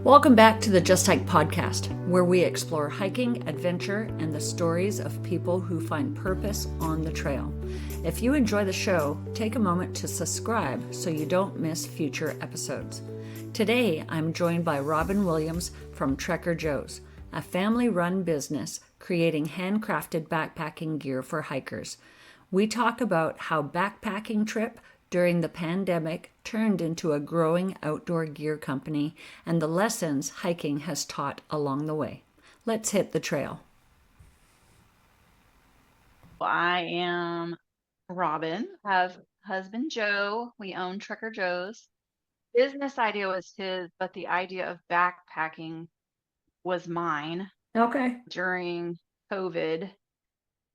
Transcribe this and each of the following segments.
Welcome back to the Just Hyke Podcast, where we explore hiking, adventure, and the stories of people who find purpose on the trail. If you enjoy the show, take a moment to subscribe so you don't miss future episodes. Today, I'm joined by Robin Williams from Trekker Joe's, a family-run business creating handcrafted backpacking gear for hikers. We talk about how backpacking trip during the pandemic turned into a growing outdoor gear company and the lessons hiking has taught along the way. Let's hit the trail. I am Robin, have husband Joe. We own Trekker Joe's. Business idea was his, but the idea of backpacking was mine. Okay. During COVID,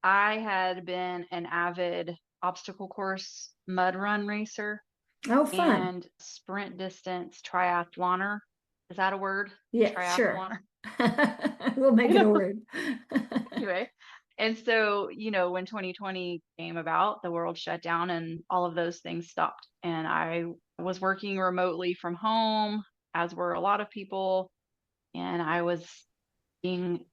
I had been an avid obstacle course mud run racer Oh, fun. and sprint distance triathloner. Is that a word? Yeah, Triathloner. sure. We'll make it a word. Anyway, and so, when 2020 came about, the world shut down and all of those things stopped. And I was working remotely from home, as were a lot of people, and I was being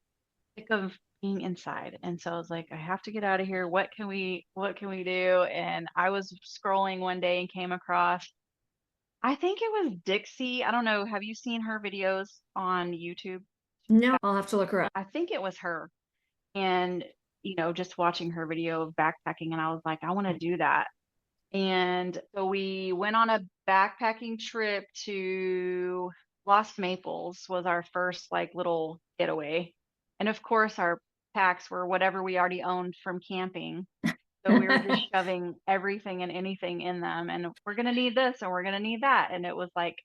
sick of being inside. And so I was like, I have to get out of here. What can we do? And I was scrolling one day and came across, I think it was Dixie. I don't know. Have you seen her videos on YouTube? No, I'll have to look her up. I think it was her. And, just watching her video of backpacking, and I was like, I want to do that. And so we went on a backpacking trip to Lost Maples was our first like little getaway. And of course our packs were whatever we already owned from camping. So we were just shoving everything and anything in them, and we're going to need this and we're going to need that. And it was like,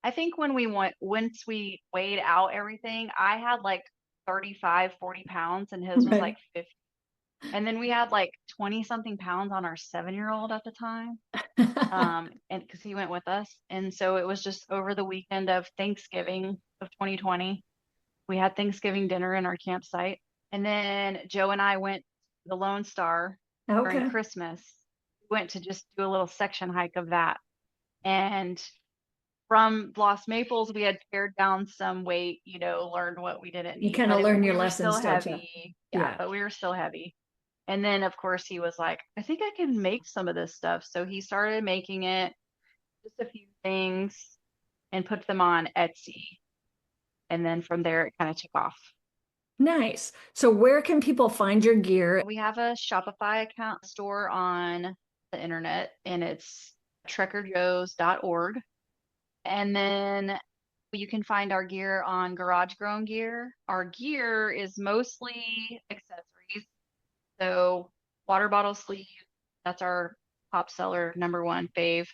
I think once we weighed out everything, I had like 35, 40 pounds and his was Right. like 50. And then we had like 20 something pounds on our 7-year-old at the time. And because he went with us. And so it was just over the weekend of Thanksgiving of 2020. We had Thanksgiving dinner in our campsite. And then Joe and I went to the Lone Star during Okay. Christmas. We went to just do a little section hike of that. And from Lost Maples, we had pared down some weight, learned what we didn't You need, kind but of learn we your were still lessons, don't you? heavy. Yeah, Yeah. but we were still heavy. And then, of course, he was like, I think I can make some of this stuff. So he started making it, just a few things, and put them on Etsy. And then from there, it kind of took off. Nice. So where can people find your gear? We have a Shopify account store on the internet, and it's trekkerjoes.org. And then you can find our gear on Garage Grown Gear. Our gear is mostly accessories. So water bottle sleeve, that's our top seller, number one fave.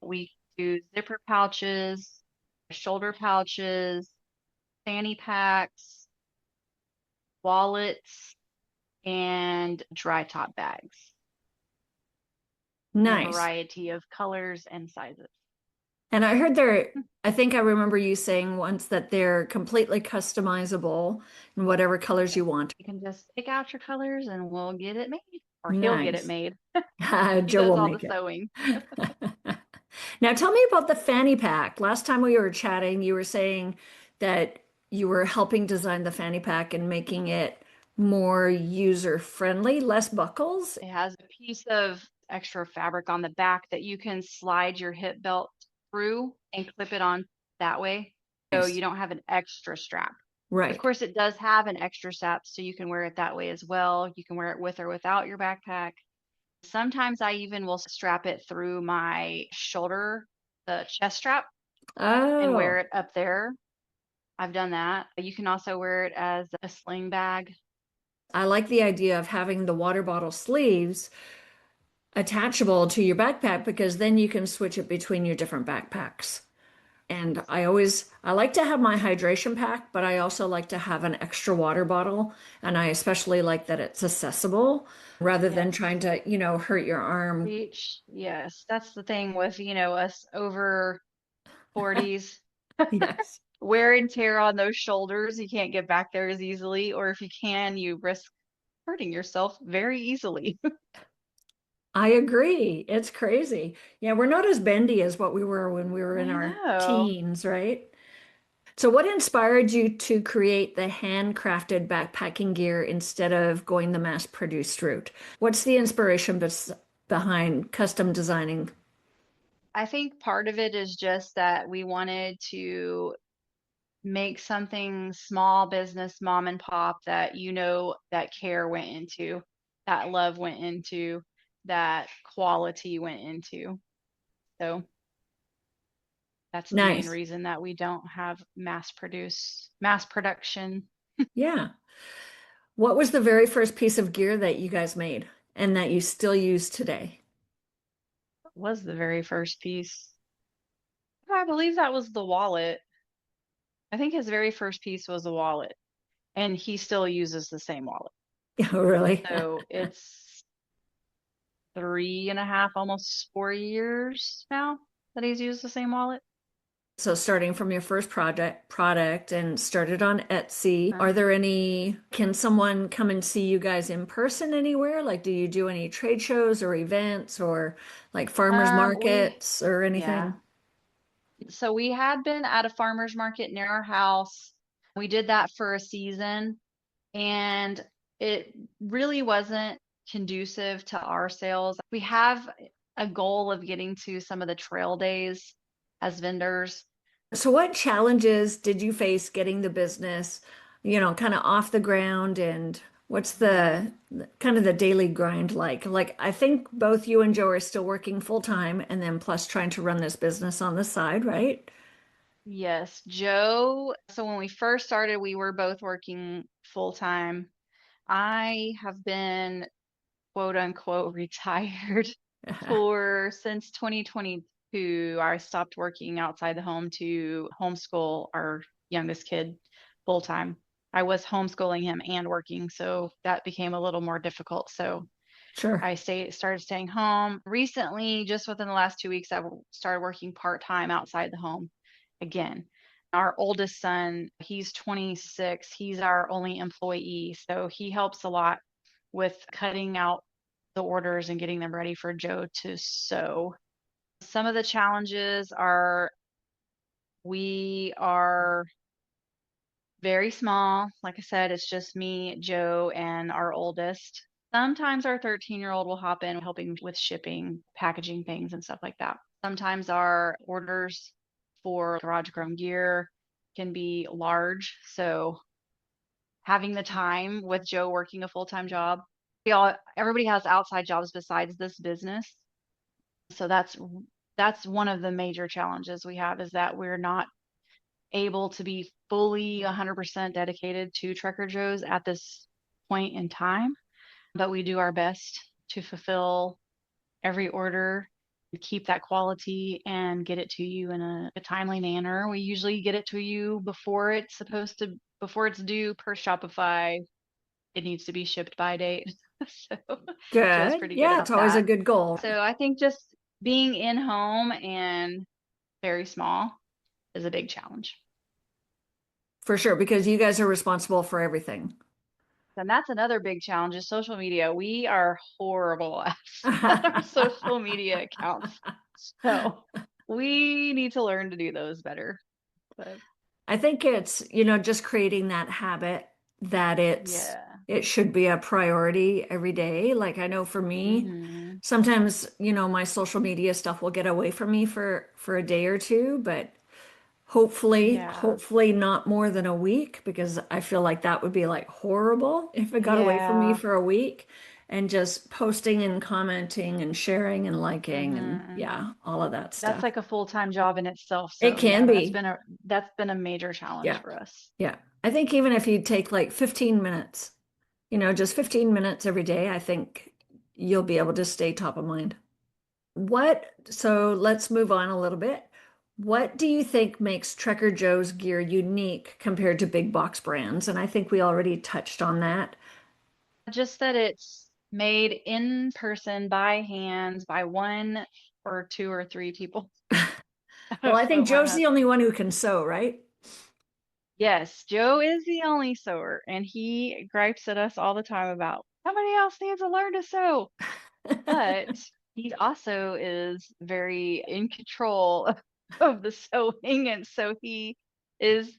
We do zipper pouches, shoulder pouches, fanny packs, wallets, and dry top bags in a Nice. variety of colors and sizes. And I heard I think I remember you saying once that they're completely customizable in whatever colors you want. You can just pick out your colors and we'll get it made, or he'll get it Nice. made. He Joe does will all the make it. sewing. Now tell me about the fanny pack. Last time we were chatting, you were saying that you were helping design the fanny pack and making it more user friendly, less buckles. It has a piece of extra fabric on the back that you can slide your hip belt through and clip it on that way. So Nice. you don't have an extra strap. Of Right. course, it does have an extra strap, so you can wear it that way as well. You can wear it with or without your backpack. Sometimes I even will strap it through my shoulder, the chest strap, and wear Oh, it up there. I've done that. You can also wear it as a sling bag. I like the idea of having the water bottle sleeves attachable to your backpack because then you can switch it between your different backpacks. And I like to have my hydration pack, but I also like to have an extra water bottle. And I especially like that it's accessible rather than Yes. trying to, hurt your arm. Reach. Yes. That's the thing with, us over 40s. Yes. Wear and tear on those shoulders. You can't get back there as easily. Or if you can, you risk hurting yourself very easily. I agree. It's crazy. Yeah, we're not as bendy as what we were when we were in I our know. teens, right? So, what inspired you to create the handcrafted backpacking gear instead of going the mass-produced route? What's the inspiration behind custom designing? I think part of it is just that we wanted to make something small business, mom and pop, that that care went into, that love went into, that quality went into. So that's the main Nice. reason that we don't have mass production. Yeah. What was the very first piece of gear that you guys made and that you still use today? Was the very first piece. I believe that was the wallet. I think his very first piece was a wallet, and he still uses the same wallet. Oh, really? So it's 3.5, almost 4 years now that he's used the same wallet. So starting from your first product and started on Etsy, Uh, are there any, can someone come and see you guys in person anywhere? Like, do you do any trade shows or events or like farmers we markets or yeah. anything? So we had been at a farmer's market near our house. We did that for a season, and it really wasn't conducive to our sales. We have a goal of getting to some of the trail days as vendors. So what challenges did you face getting the business, kind of off the ground and what's Mhm. the kind of the daily grind like? Like I think both you and Joe are still working full time and then plus trying to run this business on the side, right? Yes, Joe. So when we first started, we were both working full time. I have been quote unquote retired for since 2022. I stopped working outside the home to homeschool our youngest kid full time. I was homeschooling him and working, so that became a little more difficult. So Sure. started staying home. Recently, just within the last 2 weeks, I've started working part-time outside the home again. Our oldest son, he's 26. He's our only employee, so he helps a lot with cutting out the orders and getting them ready for Joe to sew. Some of the challenges are we are very small. Like I said, it's just me, Joe, and our oldest. Sometimes our 13-year-old will hop in helping with shipping, packaging things, and stuff like that. Sometimes our orders for garage grown gear can be large. So having the time with Joe working a full-time job, everybody has outside jobs besides this business. So that's one of the major challenges we have, is that we're not able to be fully 100% dedicated to Trekker Joe's at this point in time, but we do our best to fulfill every order, keep that quality, and get it to you in a timely manner. We usually get it to you before it's due per Shopify. It needs to be shipped by date. So Joe's Good. pretty good Yeah, it's about always a that. good goal. So I think just being in home and very small is a big challenge. For sure, because you guys are responsible for everything. And that's another big challenge is social media. We are horrible at our social media accounts. So we need to learn to do those better. But I think it's, just creating that habit that yeah. it should be a priority every day. Like I know for me, Hmm. sometimes, my social media stuff will get away from me for a day or two, but Yeah. hopefully not more than a week because I feel like that would be like horrible if it got away from me Yeah. for a week and just posting and commenting and sharing and liking and Hmm. yeah, all of that That's stuff. like a full-time job in itself. It So can yeah, be. that's been a major challenge Yeah. for us. Yeah. I think even if you take like 15 minutes, just 15 minutes every day, I think you'll be able to stay top of mind. So let's move on a little bit. What do you think makes Trekker Joe's gear unique compared to big box brands? And I think we already touched on that. Just that it's made in person by hands by one or two or three people. Well, I think Well, my Joe's the husband. only one who can sew, right? Yes, Joe is the only sewer, and he gripes at us all the time about somebody else needs to learn to sew. But he also is very in control of the sewing, and so he is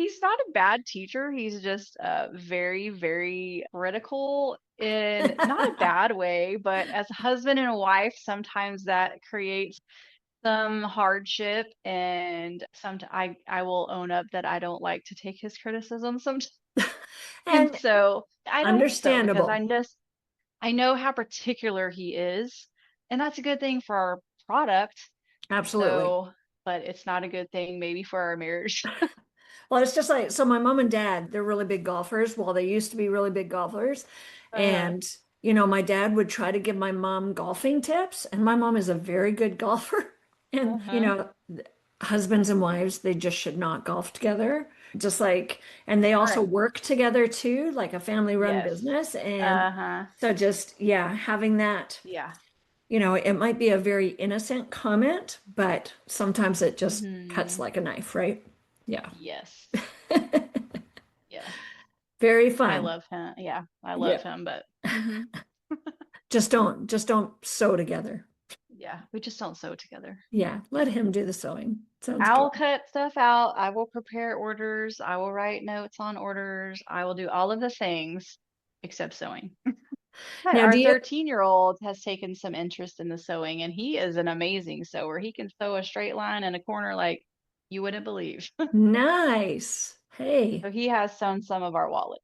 He's not a bad teacher. He's just very, very critical in not a bad way, but as a husband and a wife, sometimes that creates some hardship. And I will own up that I don't like to take his criticism sometimes. And And so I don't think so because understandable. I know how particular he is, and that's a good thing for our product. Absolutely. So, but it's not a good thing maybe for our marriage. Well, it's just like, so my mom and dad, they're really big golfers. Well, they used to be really big golfers. Uh-huh. And, my dad would try to give my mom golfing tips, and my mom is a very good golfer. And, Uh-huh. husbands and wives, they just should not golf together. Just like, and they also Smart. work together too, like a family-run Yes. business. And Uh-huh. so just, yeah, having that, Yeah. it might be a very innocent comment, but sometimes it just cuts Hmm. like a knife, right? Yeah. Yes. Yes. Very I fun. love him. Yeah, I love Yeah. him, but hmm Just don't sew together. yeah, we just don't sew together. Yeah, let him do the sewing. Sounds I'll good. cut stuff out. I will prepare orders. I will write notes on orders. I will do all of the things except sewing. But Now, our do you 13-year-old has taken some interest in the sewing, and he is an amazing sewer. He can sew a straight line in a corner like you wouldn't believe. nice. Hey. So he has sewn some of our wallet.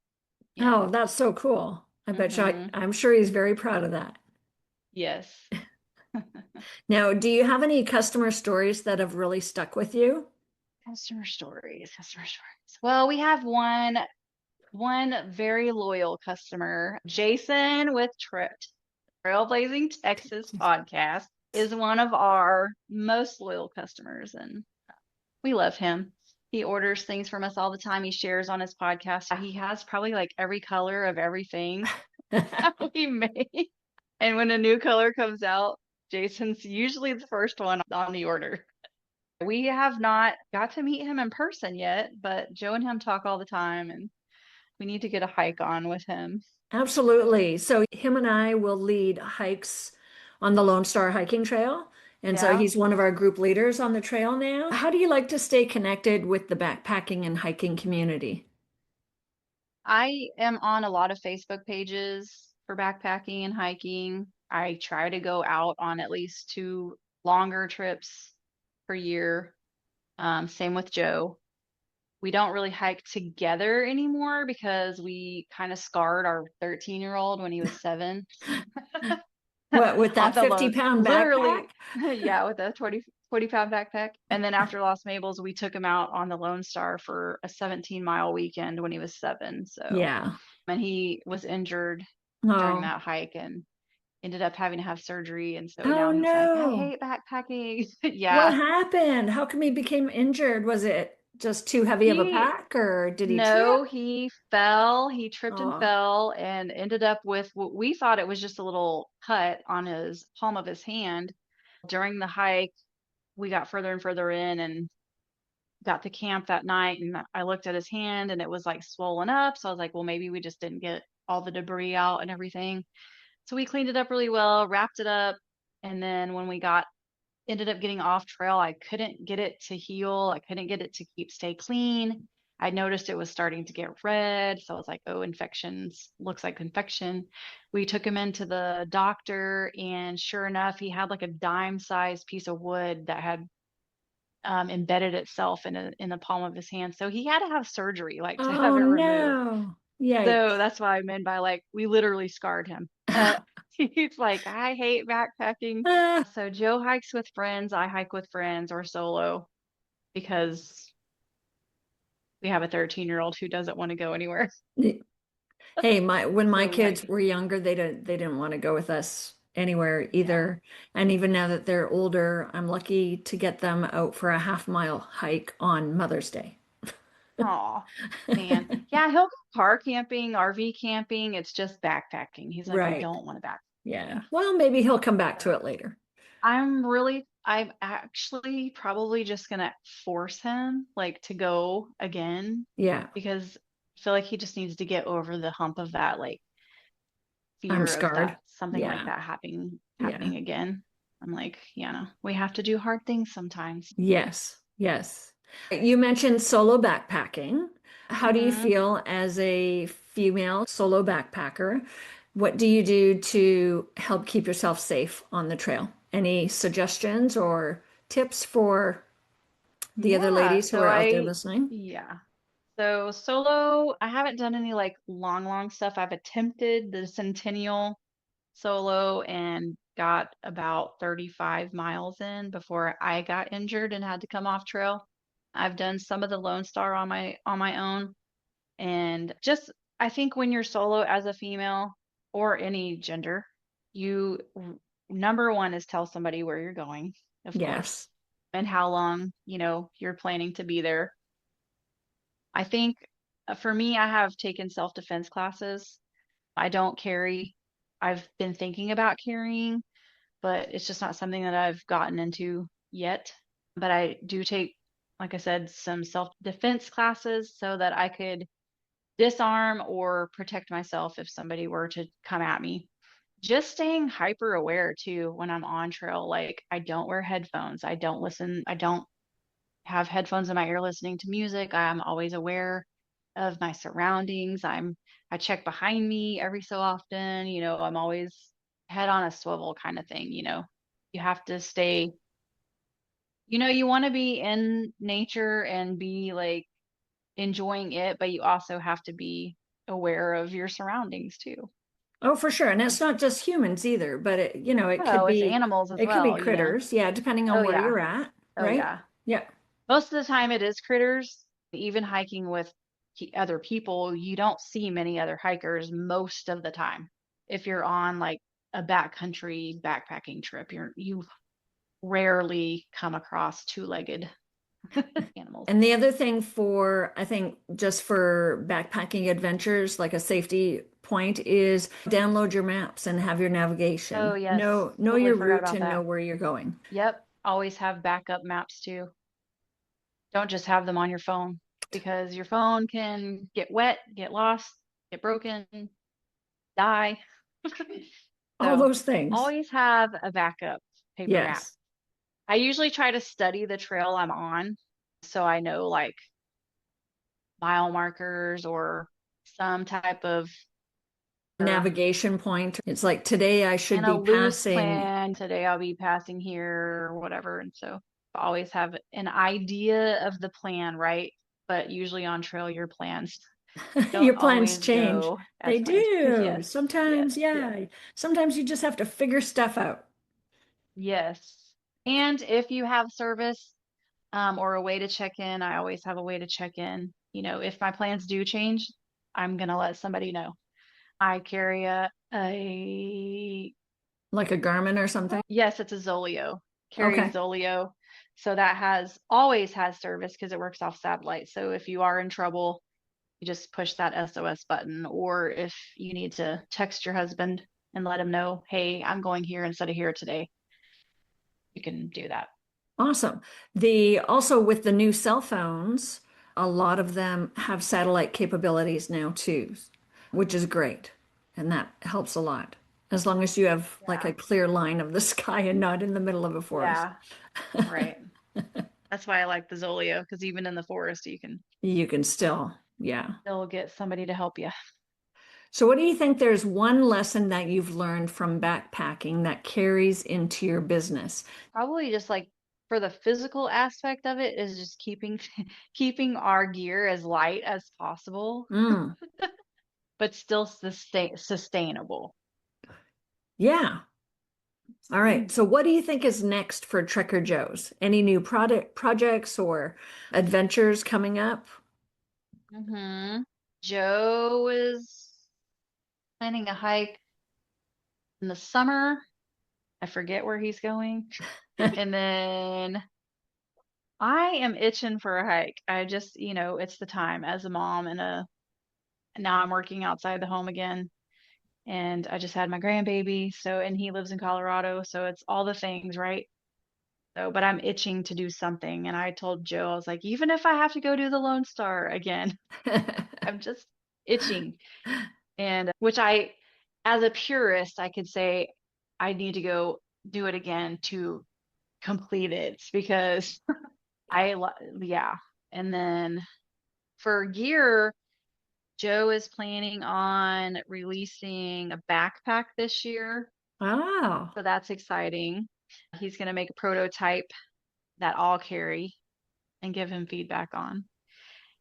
Yeah. Oh, that's so cool. I bet you Hmm. I'm sure he's very proud of that. Yes. Now, do you have any customer stories that have really stuck with you? Customer stories, customer stories. Well, we have one very loyal customer, Jason with Trailblazing Texas podcast is one of our most loyal customers, and we love him. He orders things from us all the time. He shares on his podcast. He has probably like every color of everything that we make. And when a new color comes out, Jason's usually the first one on the order. We have not got to meet him in person yet, but Joe and him talk all the time, and we need to get a hike on with him. Absolutely. So him and I will lead hikes on the Lone Star Hiking Trail. And so Yeah. he's one of our group leaders on the trail now. How do you like to stay connected with the backpacking and hiking community? I am on a lot of Facebook pages for backpacking and hiking. I try to go out on at least two longer trips per year. Same with Joe. We don't really hike together anymore because we kind of scarred our 13-year-old when he was 7 What, with on that the loan. 50-pound backpack? Literally, yeah, with a 20 pound backpack. And then after Lost Mabel's, we took him out on the Lone Star for a 17-mile weekend when he was 7. So, Yeah. and he was injured during Oh, that hike and ended up having to have surgery. And so oh now he's like, I no. hate backpacking. What Yeah. happened? How come he became injured? Was it just too heavy of a He pack or did he trip? No, he fell. He tripped and Oh, fell and ended up with what we thought it was just a little cut on his palm of his hand. During the hike, we got further and further in and got to camp that night. And I looked at his hand and it was like swollen up. So I was like, well, maybe we just didn't get all the debris out and everything. So we cleaned it up really well, wrapped it up. And then when we ended up getting off trail. I couldn't get it to heal. I couldn't get it to stay clean. I noticed it was starting to get red. So I was like, oh, infections, looks like infection. We took him into the doctor, and sure enough, he had like a dime-sized piece of wood that had embedded itself in the palm of his hand. So he had to have surgery, like to have oh it removed. no. So Yikes. that's what I meant by like, we literally scarred him. He's like, I hate backpacking. Ah, So Joe hikes with friends, I hike with friends or solo because we have a 13-year-old who doesn't want to go anywhere. hey, when my So we kids hike. were younger, they didn't want to go with us anywhere Yeah. either. And even now that they're older, I'm lucky to get them out for a half-mile hike on Mother's Day. Oh, man. Yeah, he'll go car camping, RV camping. It's just backpacking. He's like, I Right. don't want to back. Yeah. Well, maybe he'll come back to So it later. I'm actually probably just gonna force him like to go again Yeah. because I feel like he just needs to get over the hump of that like I'm fear of scarred. that something like Yeah. that Yeah. happening again. I'm like, yeah, no, we have to do hard things sometimes. Yes. Yes. You mentioned solo backpacking. How do you Hmm. feel as a female solo backpacker? What do you do to help keep yourself safe on the trail? Any suggestions or tips for the other Yeah. ladies who So are out there listening? yeah. So solo, I haven't done any like long stuff. I've attempted the Centennial solo and got about 35 miles in before I got injured and had to come off trail. I've done some of the Lone Star on my own, and just I think when you're solo as a female or any gender, you number one is tell somebody where you're going, of course, Yes. and how long, you're planning to be there. I think for me, I have taken self-defense classes. I don't carry. I've been thinking about carrying, but it's just not something that I've gotten into yet. But I do take, like I said, some self-defense classes so that I could disarm or protect myself if somebody were to come at me. Just staying hyper aware too when I'm on trail. Like I don't wear headphones. I don't have headphones in my ear listening to music. I'm always aware of my surroundings. I check behind me every so often. I'm always head on a swivel kind of thing. You have to stay, you want to be in nature and be like enjoying it, but you also have to be aware of your surroundings too. Oh, for sure. And it's not just humans either, but Oh, it's animals as it could be well. critters. Yeah, depending on Oh where yeah. you're at, Oh right? yeah. Yeah. Most of the time it is critters. Even hiking with other people, you don't see many other hikers most of the time. If you're on like a backcountry backpacking trip, you rarely come across two-legged animals. And the other thing for, I think, just for backpacking adventures, like a safety point, is download your maps and have your Oh navigation. yes, Know totally your forgot route about to know that. where you're going. Yep, always have backup maps too. Don't just have them on your phone because your phone can get wet, get lost, get broken, die. All So those things. always have a backup paper map. Yes. I usually try to study the trail I'm on so I know like mile markers or some type of Navigation point. It's like today I should and a be loose passing. plan. Today I'll be passing here or whatever. And so I always have an idea of the plan, right? But usually on trail, your plans don't Your plans always change. go They as planned. do. Yes, yes, Sometimes, yes, yeah. Sometimes you just have to figure stuff out. yes. And if you have service, or a way to check in, I always have a way to check in. If my plans do change, I'm gonna let somebody know. I carry a Like a Garmin or something. yes, it's a Zolio. Carry a Okay. Zolio. So that has always has service because it works off satellite. So if you are in trouble, you just push that SOS button. Or if you need to text your husband and let him know, hey, I'm going here instead of here today, you can do that. Awesome. The also with the new cell phones, a lot of them have satellite capabilities now too, which is great. And that helps a lot. As long as you have like Yeah. a clear line of the sky and not in the middle of a forest. Yeah. Right. That's why I like the Zolio because even in the forest, you can You can still, yeah. still get somebody to help you. So what do you think there's one lesson that you've learned from backpacking that carries into your business? Probably just like for the physical aspect of it is just keeping our gear as light as possible, Mm, but still sustainable. yeah. All right. Mm. So what do you think is next for Trekker Joe's? Any new product projects or adventures coming up? Mm-hmm. Joe is planning a hike in the summer. I forget where he's going. And then I am itching for a hike. I just, it's the time as a mom now I'm working outside the home again. And I just had my grandbaby. So, and he lives in Colorado. So it's all the things, right? So, but I'm itching to do something. And I told Joe, I was like, even if I have to go do the Lone Star again, I'm just itching. And as a purist, I could say I need to go do it again to complete it because Yeah. And then for gear, Joe is planning on releasing a backpack this year. Oh, So that's exciting. He's going to make a prototype that I'll carry and give him feedback on.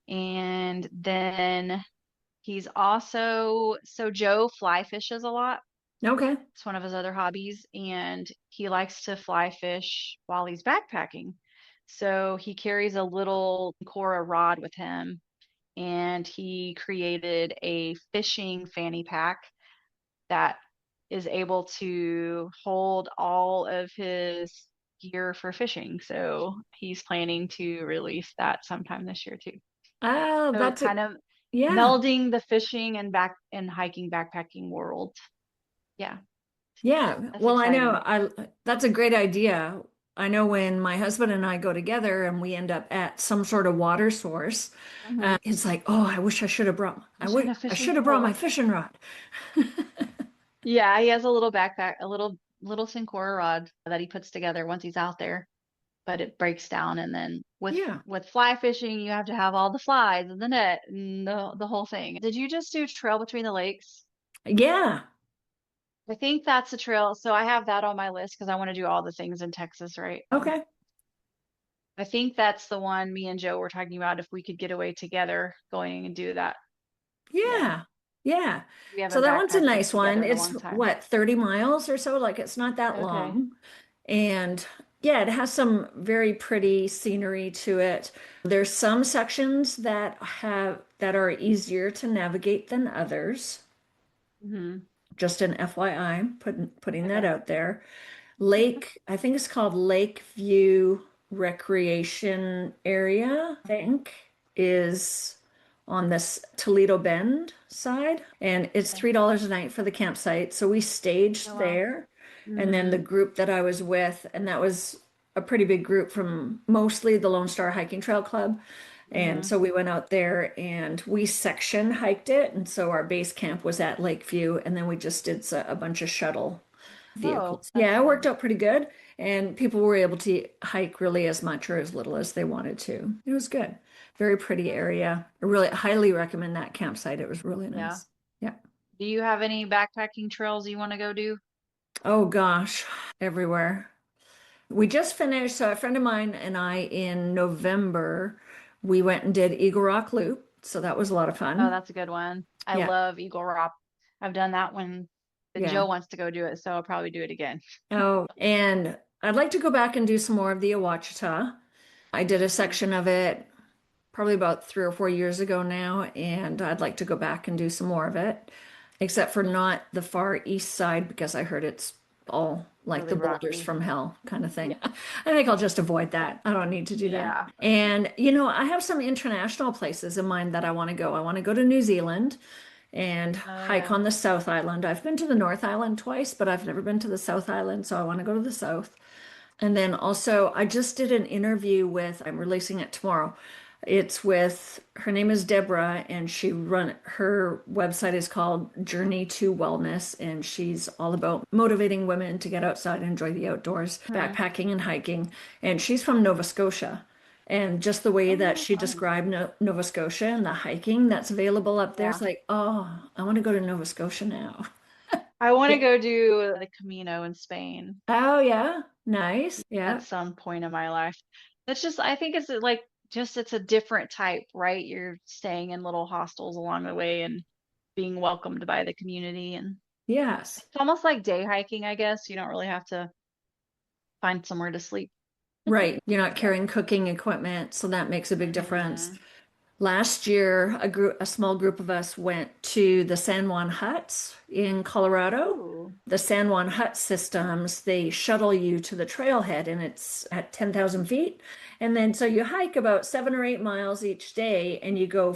And then so Joe fly fishes a lot. okay. It's one of his other hobbies, and he likes to fly fish while he's backpacking. So he carries a little Cora rod with him, and he created a fishing fanny pack that is able to hold all of his gear for fishing. So he's planning to release that sometime this year too. Oh, So kind of yeah. melding the fishing and hiking backpacking world. Yeah, Yeah. that's Well, I know exciting. that's a great idea. I know when my husband and I go together and we end up at some sort of water source, Hmm. it's like, oh, I wish I should have brought Wish I had a I fishing should have brought my pole. fishing rod. Yeah, he has a little backpack, a little Syncora rod that he puts together once he's out there, but it breaks down. And then Yeah. with fly fishing, you have to have all the flies and the net and the whole thing. Did you just do Trail Between the Lakes? Yeah. I think that's a trail. So I have that on my list because I want to do all the things in Texas, right? Okay. I think that's the one me and Joe were talking about if we could get away together going and do that. Yeah. Yeah. Yeah. We So haven't that one's a backpacked nice one. together in a It's long time. what, 30 miles or so? Like it's not that Okay. long. And yeah, it has some very pretty scenery to it. There's some sections that are easier to navigate than others. Hmm. Just an FYI, putting that Okay. out there. I think it's called Lakeview Recreation Area, I think, is on this Toledo Bend side. And it's Okay. $3 a night for the campsite. So we Oh staged wow. there. And then the Hmm. group that I was with, and that was a pretty big group from mostly the Lone Star Hiking Trail Club. And Hmm. so we went out there and we section hiked it. And so our base camp was at Lakeview, and then we just did a bunch of shuttle Oh, vehicles. that's Yeah, it worked fun. out pretty good. And people were able to hike really as much or as little as they wanted to. It was good. Very pretty area. I really highly recommend that campsite. It was really Yeah. nice. Yeah. Do you have any backpacking trails you want to go do? Oh gosh, everywhere. We just finished, so a friend of mine and I in November, we went and did Eagle Rock Loop. So that was a lot of Oh, fun. that's a good one. I Yeah. love Eagle Rock. I've done that one, but Yeah. Joe wants to go do it, so I'll probably do it again. Oh, and I'd like to go back and do some more of the Ouachita. I did a Hmm. section of it probably about 3 or 4 years ago now, and I'd like to go back and do some more of it, except for not the far east side because I heard it's all like the Really boulders rocky. from hell kind of thing. I think I'll just avoid that. I don't need to do that. Yeah. And I have some international places in mind that I want to go. I want to go to New Zealand and Oh hike yeah. on the South Island. I've been to the North Island twice, but I've never been to the South Island, so I want to go to the South. And then also, I just did an interview I'm releasing it tomorrow. It's with, her name is Deborah, and her website is called Journey to Wellness, and she's all about motivating women to get outside and enjoy the outdoors, Hmm. backpacking and hiking. And she's from Nova Scotia. And just the way that Oh, she fun. described Nova Scotia and the hiking that's available up there, it's Yeah. like, oh, I want to go to Nova Scotia now. I want Yeah. to go do the Camino in Spain Oh, yeah. Nice. at Yeah. some point in my life. That's just, I think it's like just it's a different type, right? You're staying in little hostels along the way and being welcomed by the community, and Yes. it's almost like day hiking, I guess. You don't really have to find somewhere to sleep. Right. You're not Yeah. carrying cooking equipment, so that makes a big difference. Hmm. Last year, a small group of us went to the San Juan Huts in Colorado. Ooh. The San Juan Hut systems, they shuttle you to the trailhead and it's at 10,000 feet. And then so you hike about 7 or 8 miles each day and you go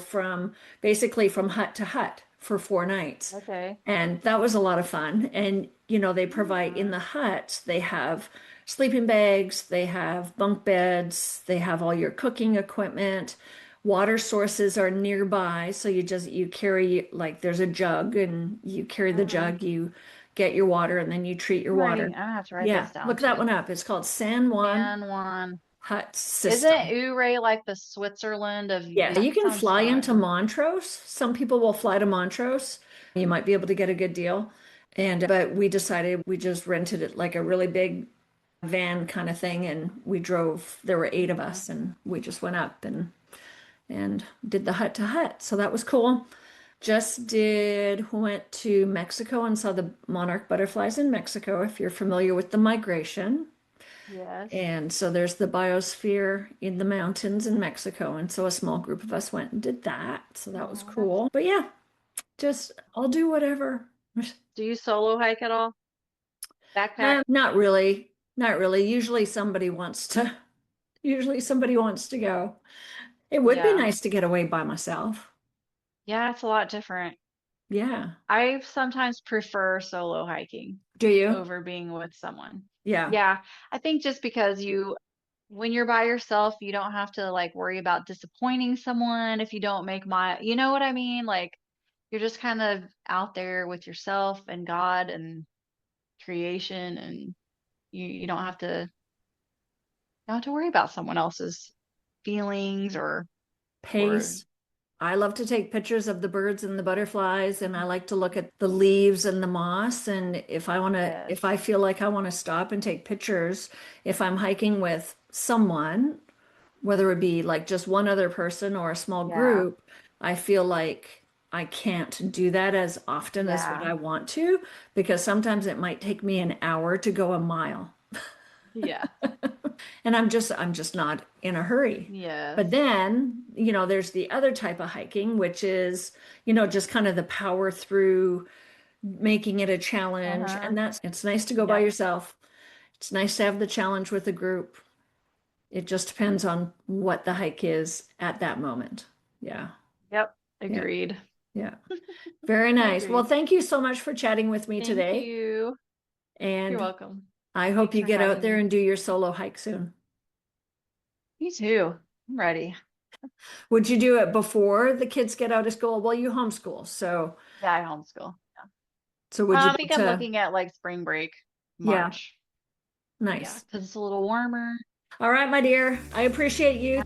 basically from hut to hut for 4 nights. Okay. And that was a lot of fun. And, they provide in Hmm. the hut, they have sleeping bags, they have bunk beds, they have all your cooking equipment. Water sources are nearby, so you carry, like, there's a jug and you carry the Hmm. jug, you get your water and then you treat your water. I'm gonna have to write Yeah, this down look that too. one up. It's called San Juan San Juan. hut system. Isn't Ouray like the Switzerland of, Yeah, you that can sounds fly into fun. Montrose. Some people will fly to Montrose. You might be able to get a good deal. But we decided we just rented it like a really big van kind of thing, and we drove. There were 8 of Yeah. us, and we just went up and did the hut to hut. So that was cool. Went to Mexico and saw the monarch butterflies in Mexico, if you're familiar with the migration. Yes. And so there's the biosphere in the mountains in Mexico. And so a small group of us went and did that. So that was Oh, that's, cool. But yeah, just I'll do whatever. do you solo hike at all? Backpack? Not really. Not really. Usually somebody wants to go. It would be Yeah. nice to get away by myself. Yeah, it's a lot different. Yeah. I sometimes prefer solo hiking Do you? over being with someone. Yeah. Yeah, I think just because when you're by yourself, you don't have to like worry about disappointing someone if you don't make you know what I mean? Like you're just kind of out there with yourself and God and creation, and you don't have to worry about someone else's feelings or Pace. I love to take pictures of the birds and the butterflies, and I like to look at the leaves and the moss. And if I yes. feel like I want to stop and take pictures, if I'm hiking with someone, whether it be like just one other person or a small Yeah. group, I feel like I can't do that as often as what Yeah. I want to, because sometimes it might take me an hour to go a mile. Yeah. And I'm just not in a hurry. Yes. But then, there's the other type of hiking, which is, just kind of the power through making it a challenge. Uh-huh. And it's nice to go by Yep. yourself. It's nice to have the challenge with a group. It just depends on what the hike is at that moment. Yeah. Yep. Yeah. Agreed. Yeah. Very nice. Well, Agreed. thank you so much for chatting with me Thank today. you. You're And welcome. I hope Thanks you for get out having there me. and do your solo hike soon. Me too. I'm ready. Would you do it before the kids get out of school? Well, you homeschool, Yeah, I homeschool. so would you I go think I'm to, looking at like spring break, yeah, March. Yeah, nice. because it's a little warmer. All right, my dear, I appreciate you.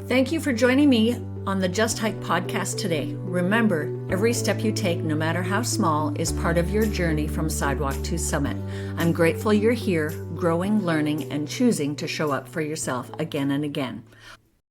Thank you for joining me on the Just Hyke podcast today. Remember, every step you take, no matter how small, is part of your journey from sidewalk to summit. I'm grateful you're here, growing, learning, and choosing to show up for yourself again and again.